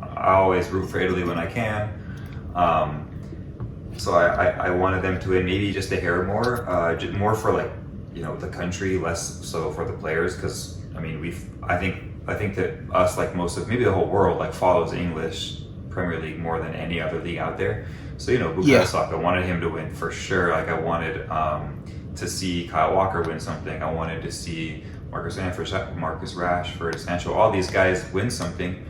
I always root for Italy when I can. So I wanted them to win, maybe just a hair more for, like, the country, less so for the players, because I mean I think that us, like, most of maybe the whole world, like, follows English Premier League more than any other league out there. So, Bukayo Saka, I wanted him to win for sure. Like, I wanted to see Kyle Walker win something. I wanted to see Marcus Rashford, Sancho, all these guys win something.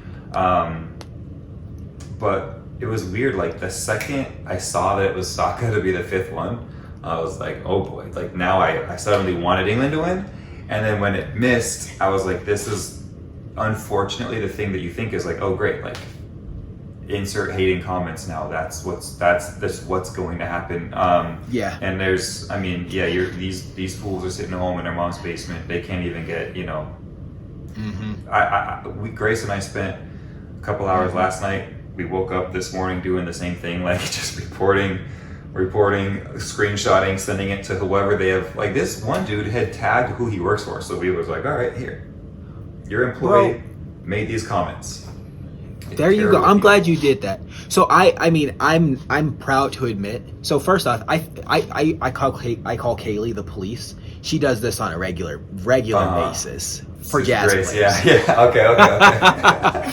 But it was weird. Like the second I saw that it was Saka to be the fifth one, I was like, oh boy! Like now I suddenly wanted England to win, and then when it missed, I was like, this is unfortunately the thing that you think is like, oh great, like insert hating comments now. That's what's going to happen. Yeah. And there's, I mean, yeah, these fools are sitting at home in their mom's basement. They can't even get, you know. Grace and I spent a couple hours last night. We woke up this morning doing the same thing, like just reporting, screenshotting, sending it to whoever they have. Like this one dude had tagged who he works for, so we was like, all right, here, your employee made these comments. There you go. I'm glad you did that. So I mean, I'm proud to admit. So first off, I call Kaylee the police. She does this on a regular basis for jazz players. Yeah. Okay.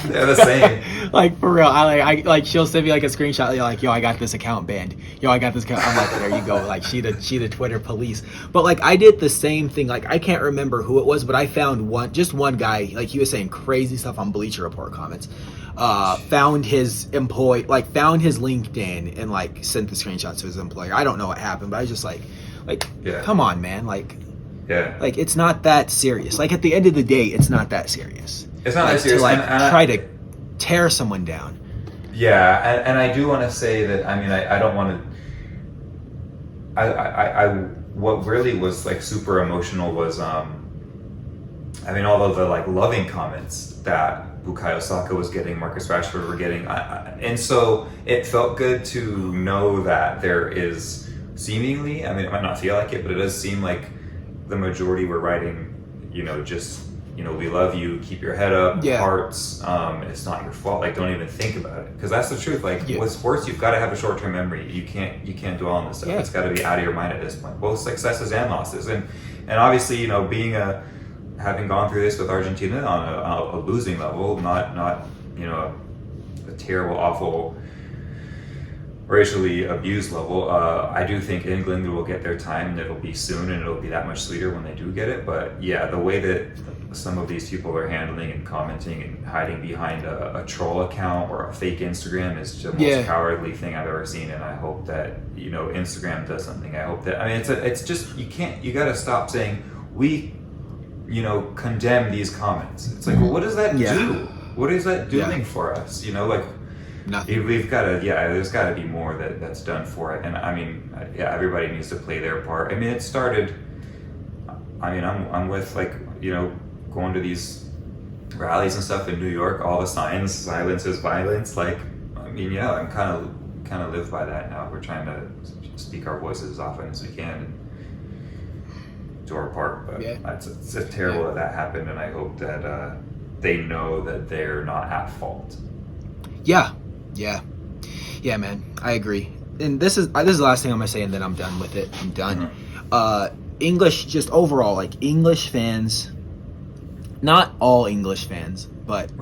They're the same. Like for real, I like she'll send me like a screenshot, like, yo, I got this account banned. Yo, I got this account. I'm like, there you go. Like she the Twitter police. But like I did the same thing. Like I can't remember who it was, but I found one guy. Like he was saying crazy stuff on Bleacher Report comments. Found his LinkedIn and like sent the screenshots to his employer. I don't know what happened, but I was just like, come on, man. Like it's not that serious. Like at the end of the day, it's not that serious. It's not that serious. To try to tear someone down. Yeah, and I do want to say that, I mean, I don't want to, I what really was like super emotional was, I mean, all of the like loving comments that Bukayo Saka was getting, Marcus Rashford were getting, and so it felt good to know that there is seemingly, I mean, it might not feel like it, but it does seem like the majority were writing, you know, just, you know, we love you, keep your head up, hearts, it's not your fault, like don't even think about it, because that's the truth. Like with sports, you've got to have a short-term memory. You can't dwell on this stuff. It's got to be out of your mind at this point, both successes and losses. And obviously, you know, having gone through this with Argentina on a losing level, not you know, a terrible, awful, racially abused level, I do think England will get their time, and it'll be soon, and it'll be that much sweeter when they do get it. But yeah, the way that some of these people are handling and commenting and hiding behind a troll account or a fake Instagram is the most cowardly thing I've ever seen. And I hope that, you know, Instagram does something. I hope that, I mean, it's just, you got to stop saying we, you know, condemn these comments. It's like, well, what does that do? What is that doing for us? You know, like, nothing. We've got to, there's got to be more that's done for it. And I mean, everybody needs to play their part. I mean, it started, I mean, I'm with, like, you know, going to these rallies and stuff in New York, all the signs, silence is violence. Like, I mean, I'm kind of live by that now. We're trying to speak our voices as often as we can and do our part. But it's terrible that happened, and I hope that they know that they're not at fault. Yeah, man, I agree. And this is the last thing I'm gonna say, and then I'm done with it. I'm done. English, just overall, like English fans, not all English fans, but it's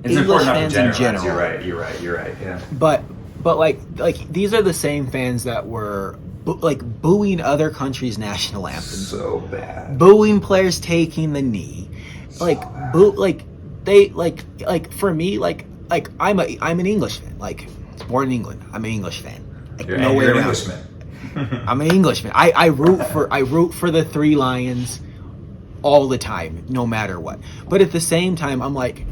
English important not fans to in general. You're right. Yeah. But like these are the same fans that were booing other countries' national anthems, so bad, booing players taking the knee, for me, I'm an English fan. Like, born in England, I'm an English fan. Like, you're an Englishman. I'm an Englishman. I root for the Three Lions all the time, no matter what. But at the same time, I'm like,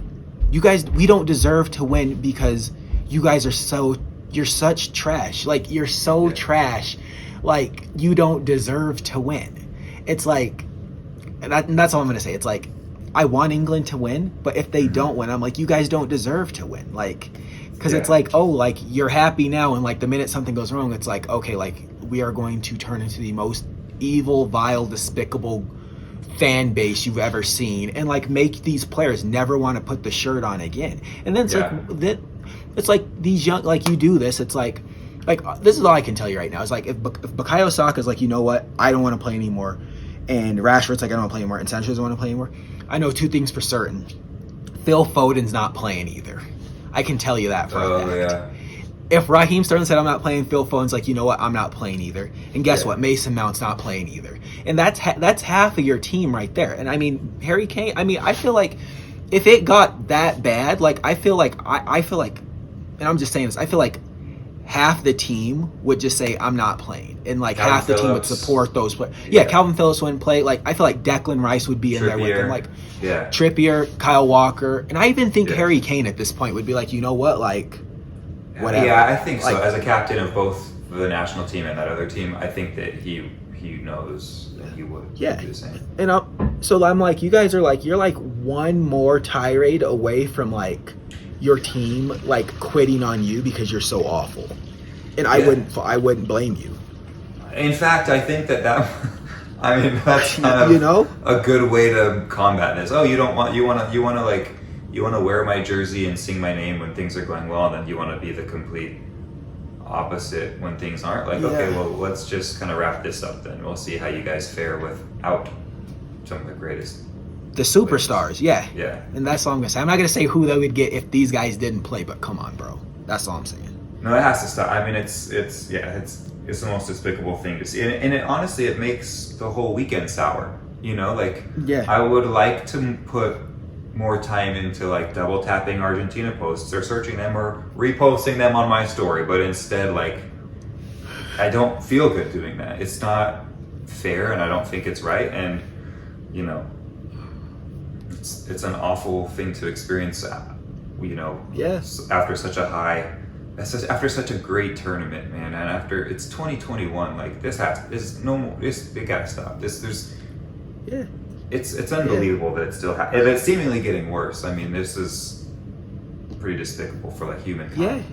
you guys, we don't deserve to win because you guys you're such trash. Like, you're so trash. Like, you don't deserve to win. It's like, and that's all I'm gonna say. It's like, I want England to win, but if they don't win, I'm like, you guys don't deserve to win. Like, because it's like, oh, like, you're happy now, and like the minute something goes wrong, it's like, okay, like, we are going to turn into the most evil, vile, despicable fan base you've ever seen, and like make these players never want to put the shirt on again. And then it's like that. It's like these young, like, you do this. It's like this is all I can tell you right now. It's like if Bukayo Saka's like, you know what, I don't want to play anymore, and Rashford's like, I don't want to play anymore, and Sancho doesn't want to play anymore. I know two things for certain. Phil Foden's not playing either. I can tell you that for a fact. if Raheem Sterling said I'm not playing, Phil Foden's like, you know what, I'm not playing either. And guess Yeah. what, Mason Mount's not playing either. And that's half of your team right there. And I mean, Harry Kane. I mean, I feel like if it got that bad, like I feel like, and I'm just saying this, I feel like half the team would just say I'm not playing, and like Calvin half the team would Phillips. support those players. Yeah. Calvin Phillips wouldn't play. Like I feel like Declan Rice would be in there with Trippier. them, like Yeah. Trippier, Kyle Walker, and I even think Yeah. Harry Kane at this point would be like, you know what, like whatever. Yeah, I think so. Like- As a captain of both the national team and that other team, I think that he knows that he would Yeah. do the same. And so I'm like, you guys are like, you're like one more tirade away from like your team like quitting on you because you're so awful, and I wouldn't blame you. In fact, I think that I mean, that's kind of You know? a good way to combat this. Oh, you want to wear my jersey and sing my name when things are going well, and then you want to be the complete opposite when things aren't. Like, okay, Yeah. well, let's just kind of wrap this up then. We'll see how you guys fare without some of the greatest. The superstars, yeah. Yeah. And that's all I'm gonna say. I'm not gonna say who they would get if these guys didn't play, but come on, bro. That's all I'm saying. No, it has to stop. I mean, it's the most despicable thing to see, and it honestly it makes the whole weekend sour. You know, like Yeah. I would like to put more time into like double tapping Argentina posts or searching them or reposting them on my story, but instead, like, I don't feel good doing that. It's not fair, and I don't think it's right, and you know, it's an awful thing to experience. You know, Yeah. after such a high. After such a great tournament, man, and after it's 2021, like it gotta stop. Yeah. It's unbelievable that it's still and it's seemingly getting worse. I mean, this is pretty despicable for like humankind.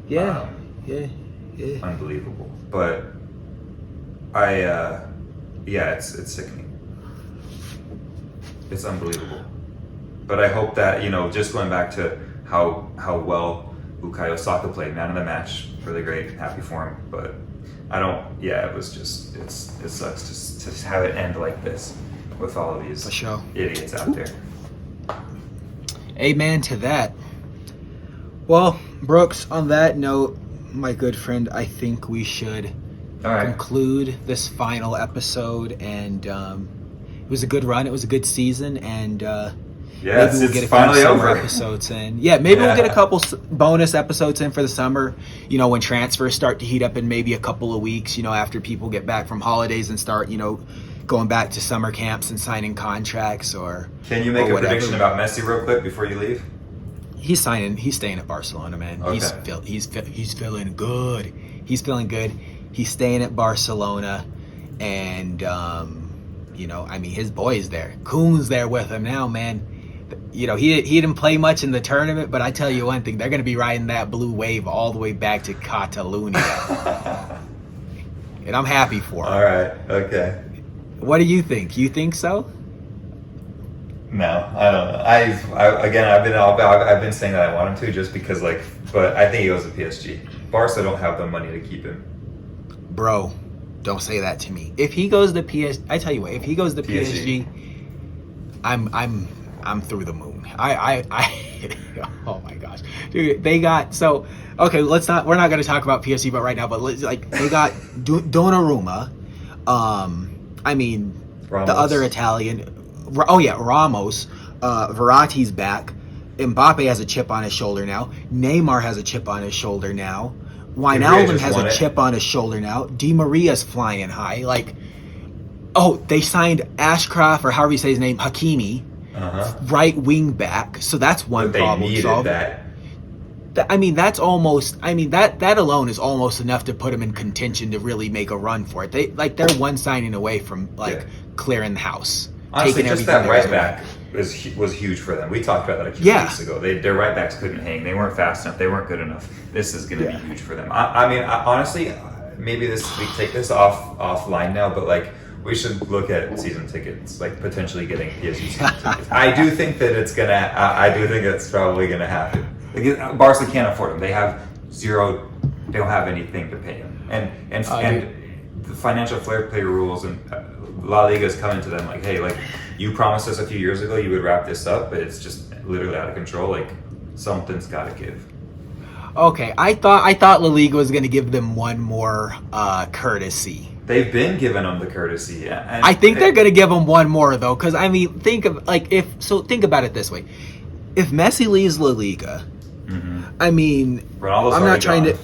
Yeah. Um, Yeah. Unbelievable. But it's sickening. It's unbelievable. But I hope that, you know, just going back to how well Bukayo Saka played, man of the match, really great, happy for him. But it was just, it sucks to have it end like this with all of these For sure. idiots out there. Amen to that. Well, Brooks, on that note, my good friend, I think we should All right. conclude this final episode. And it was a good run. It was a good season. And Yeah, maybe we'll get a it's couple finally summer over. episodes in. Yeah, maybe we'll get a Yeah. couple bonus episodes in for the summer. You know, when transfers start to heat up in maybe a couple of weeks. You know, after people get back from holidays and start, you know, going back to summer camps and signing contracts or. Can you make or a whatever. prediction about Messi real quick before you leave? He's staying at Barcelona, man. Okay. He's feeling good. He's feeling good. He's staying at Barcelona, and you know, I mean, his boy's there. Kuhn's there with him now, man. You know, he didn't play much in the tournament, but I tell you one thing, they're going to be riding that blue wave all the way back to Catalonia, and I'm happy for him. All right. Okay. What do you think? You think so? No, I don't know. I've been saying that I want him to just because, like, but I think he goes to PSG. Barca don't have the money to keep him. Bro, don't say that to me. If he goes to PSG, I tell you what, if he goes to PSG, I'm through the moon. I oh my gosh. Dude, they got we're not going to talk about PSG but right now, but they got Donnarumma, I mean, Ramos. the other Italian, Ramos, Verratti's back. Mbappe has a chip on his shoulder now. Neymar has a chip on his shoulder now. Wijnaldum just has won a it. chip on his shoulder now. Di Maria's flying high. Like, they signed Ashcroft, or however you say his name, Hakimi, right wing back. So that's one But they problem needed solved. that. That alone is almost enough to put them in contention to really make a run for it. They're one signing away from clearing the house. Honestly, taking just everything that that right was back was huge for them. We talked about that a few Yeah. weeks ago. Their right backs couldn't hang. They weren't fast enough. They weren't good enough. This is going to Yeah. be huge for them. Honestly, maybe we take this offline now, but like we should look at season tickets, like potentially getting PSG season tickets. I do think that it's gonna. I do think it's probably gonna happen. Like, Barca can't afford them. They have zero. They don't have anything to pay them, and the financial fair play rules and La Liga is coming to them like, hey, like you promised us a few years ago you would wrap this up, but it's just literally out of control. Like something's got to give. Okay, I thought La Liga was going to give them one more courtesy. They've been giving them the courtesy. And I think they're going to give them one more though, because I mean, think about it this way: if Messi leaves La Liga, I mean, Ronaldo's I'm not trying gone.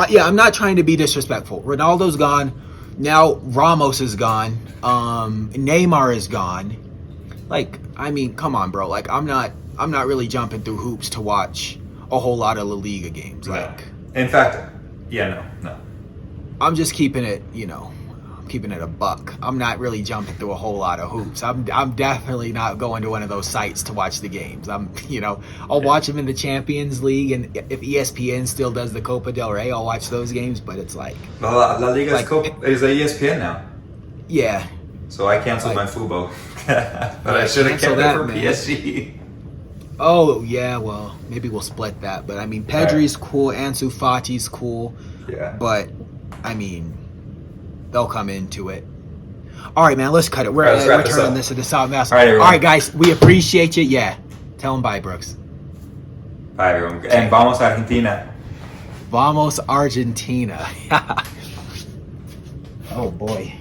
to. I'm not trying to be disrespectful. Ronaldo's gone. Now Ramos is gone. Neymar is gone. Like, I mean, come on, bro. Like, I'm not really jumping through hoops to watch a whole lot of La Liga games. Like, in fact, no. I'm just keeping it, keeping it a buck. I'm not really jumping through a whole lot of hoops. I'm definitely not going to one of those sites to watch the games. I'll watch them in the Champions League, and if ESPN still does the Copa del Rey, I'll watch those games. But it's like, La Liga is a ESPN now. Yeah. So I canceled my Fubo, but I should have kept it for PSG. Oh yeah, well maybe we'll split that. But I mean, Pedri's cool, Ansu Fati's cool. Yeah. But I mean, they'll come into it. All right, man. Let's cut it. We're turning this into something else. All right, guys. We appreciate you. Yeah. Tell them bye, Brooks. Bye, everyone. And vamos Argentina. Vamos Argentina. Oh boy.